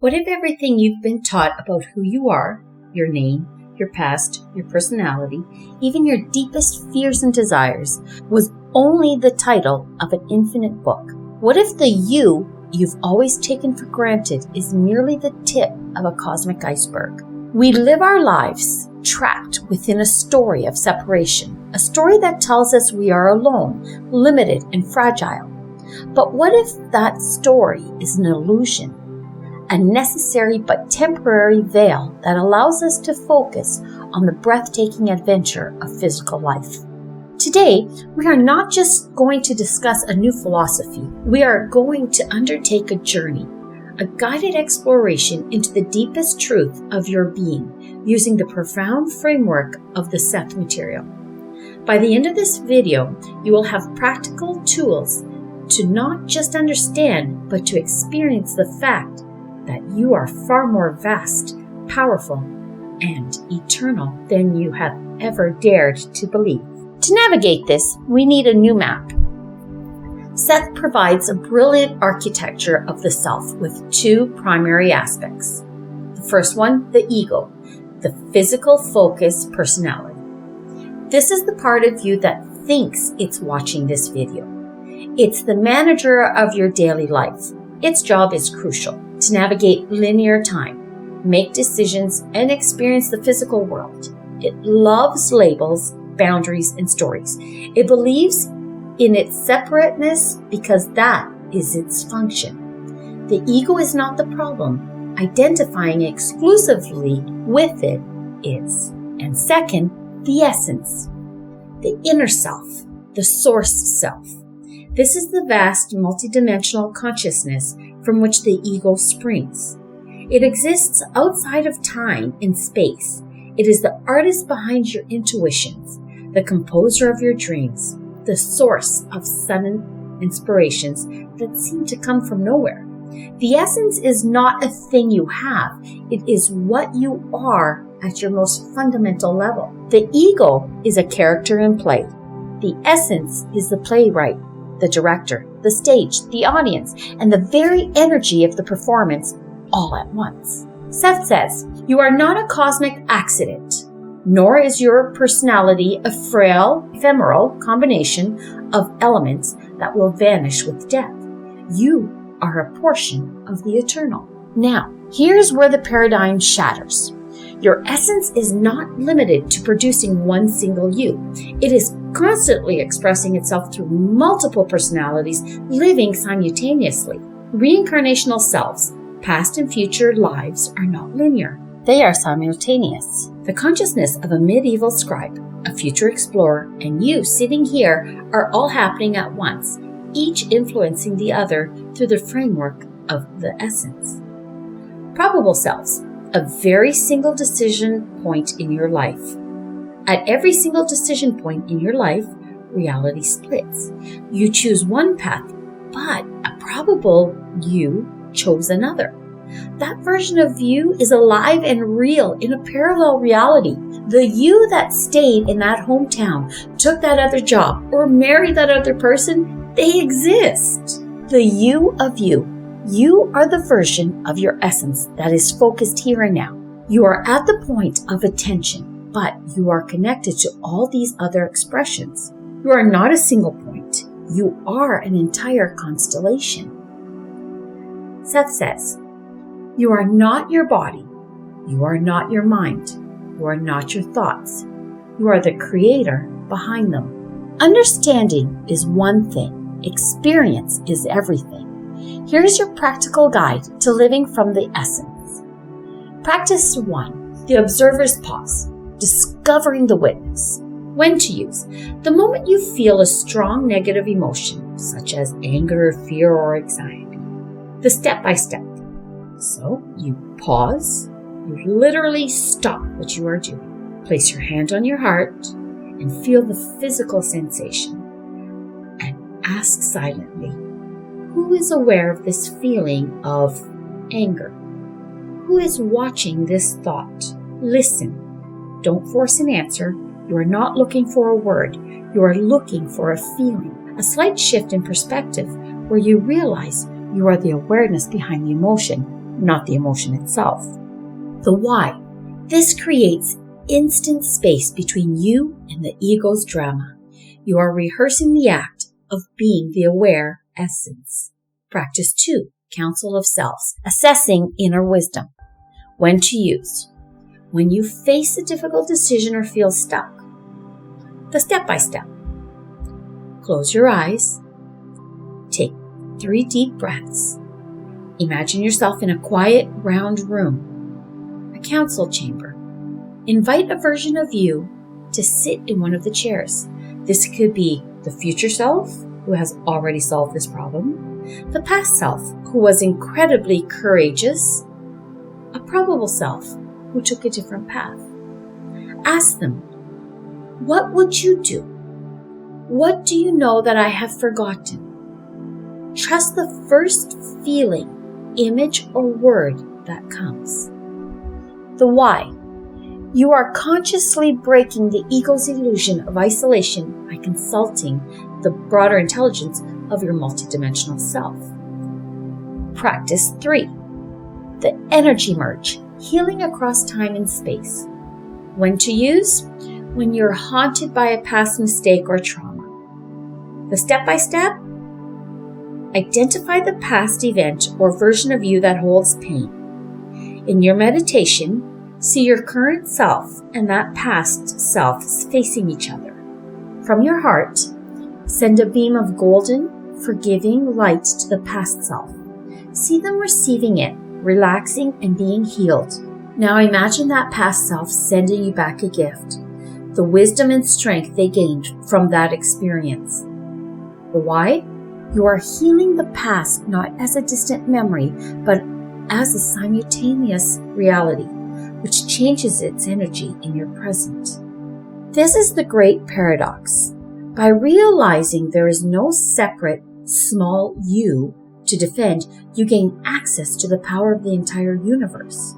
What if everything you've been taught about who you are, your name, your past, your personality, even your deepest fears and desires, was only the title of an infinite book? What if the you you've always taken for granted is merely the tip of a cosmic iceberg? We live our lives trapped within a story of separation, a story that tells us we are alone, limited, and fragile. But what if that story is an illusion? A necessary but temporary veil that allows us to focus on the breathtaking adventure of physical life. Today, we are not just going to discuss a new philosophy. We are going to undertake a journey, a guided exploration into the deepest truth of your being, using the profound framework of the Seth Material. By the end of this video, you will have practical tools to not just understand, but to experience the fact that you are far more vast, powerful, and eternal than you have ever dared to believe. To navigate this, we need a new map. Seth provides a brilliant architecture of the self with two primary aspects. The first one, the ego, the physical focus personality. This is the part of you that thinks it's watching this video. It's the manager of your daily life. Its job is crucial: to navigate linear time, make decisions, and experience the physical world. It loves labels, boundaries, and stories. It believes in its separateness because that is its function. The ego is not the problem. Identifying exclusively with it is. And second, the essence, the inner self, the source self. This is the vast multidimensional consciousness from which the ego springs. It exists outside of time and space. It is the artist behind your intuitions, the composer of your dreams, the source of sudden inspirations that seem to come from nowhere. The essence is not a thing you have. It is what you are at your most fundamental level. The ego is a character in play. The essence is the playwright, the director, the stage, the audience, and the very energy of the performance all at once. Seth says, you are not a cosmic accident, nor is your personality a frail, ephemeral combination of elements that will vanish with death. You are a portion of the eternal. Now, here's where the paradigm shatters. Your essence is not limited to producing one single you. It is constantly expressing itself through multiple personalities living simultaneously. Reincarnational selves, past and future lives are not linear. They are simultaneous. The consciousness of a medieval scribe, a future explorer, and you sitting here are all happening at once, each influencing the other through the framework of the essence. Probable selves, a very single decision point in your life. At every single decision point in your life, reality splits. You choose one path, but a probable you chose another. That version of you is alive and real in a parallel reality. The you that stayed in that hometown, took that other job, or married that other person, they exist. The you of you. You are the version of your essence that is focused here and now. You are at the point of attention, but you are connected to all these other expressions. You are not a single point. You are an entire constellation. Seth says, you are not your body. You are not your mind. You are not your thoughts. You are the creator behind them. Understanding is one thing. Experience is everything. Here's your practical guide to living from the essence. Practice 1. The observer's pause. Discovering the witness. When to use. The moment you feel a strong negative emotion, such as anger, fear, or anxiety. The step-by-step. So, you pause. You literally stop what you are doing. Place your hand on your heart and feel the physical sensation. And ask silently, who is aware of this feeling of anger? Who is watching this thought? Listen. Don't force an answer. You are not looking for a word. You are looking for a feeling, a slight shift in perspective where you realize you are the awareness behind the emotion, not the emotion itself. The why. This creates instant space between you and the ego's drama. You are rehearsing the act of being the aware essence. Practice 2, Council of Selves, assessing inner wisdom. When to use. When you face a difficult decision or feel stuck. The step-by-step. Close your eyes. Take 3 deep breaths. Imagine yourself in a quiet, round room, a council chamber. Invite a version of you to sit in one of the chairs. This could be the future self, who has already solved this problem, the past self, who was incredibly courageous, a probable self, who took a different path. Ask them, what would you do? What do you know that I have forgotten? Trust the first feeling, image, or word that comes. The why. You are consciously breaking the ego's illusion of isolation by consulting the broader intelligence of your multidimensional self. Practice 3. The energy merge, healing across time and space. When to use? When you're haunted by a past mistake or trauma. The step-by-step? Identify the past event or version of you that holds pain. In your meditation, see your current self and that past self facing each other. From your heart, send a beam of golden, forgiving light to the past self. See them receiving it, relaxing and being healed. Now imagine that past self sending you back a gift, the wisdom and strength they gained from that experience. The why? You are healing the past not as a distant memory, but as a simultaneous reality, which changes its energy in your present. This is the great paradox. By realizing there is no separate, small you to defend, you gain access to the power of the entire universe.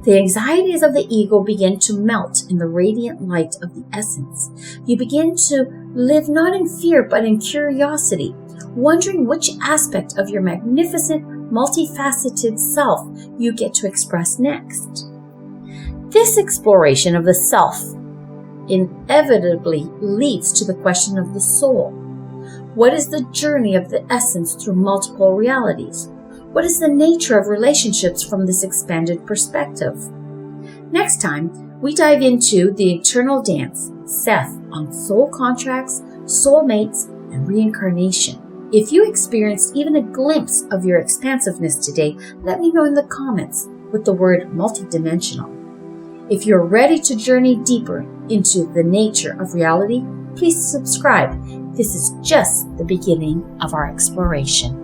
The anxieties of the ego begin to melt in the radiant light of the essence. You begin to live not in fear, but in curiosity, wondering which aspect of your magnificent, multifaceted self you get to express next. This exploration of the self inevitably leads to the question of the soul. What is the journey of the essence through multiple realities? What is the nature of relationships from this expanded perspective? Next time, we dive into the eternal dance, Seth, on soul contracts, soulmates, and reincarnation. If you experienced even a glimpse of your expansiveness today, let me know in the comments with the word multidimensional. If you're ready to journey deeper into the nature of reality, please subscribe. This is just the beginning of our exploration.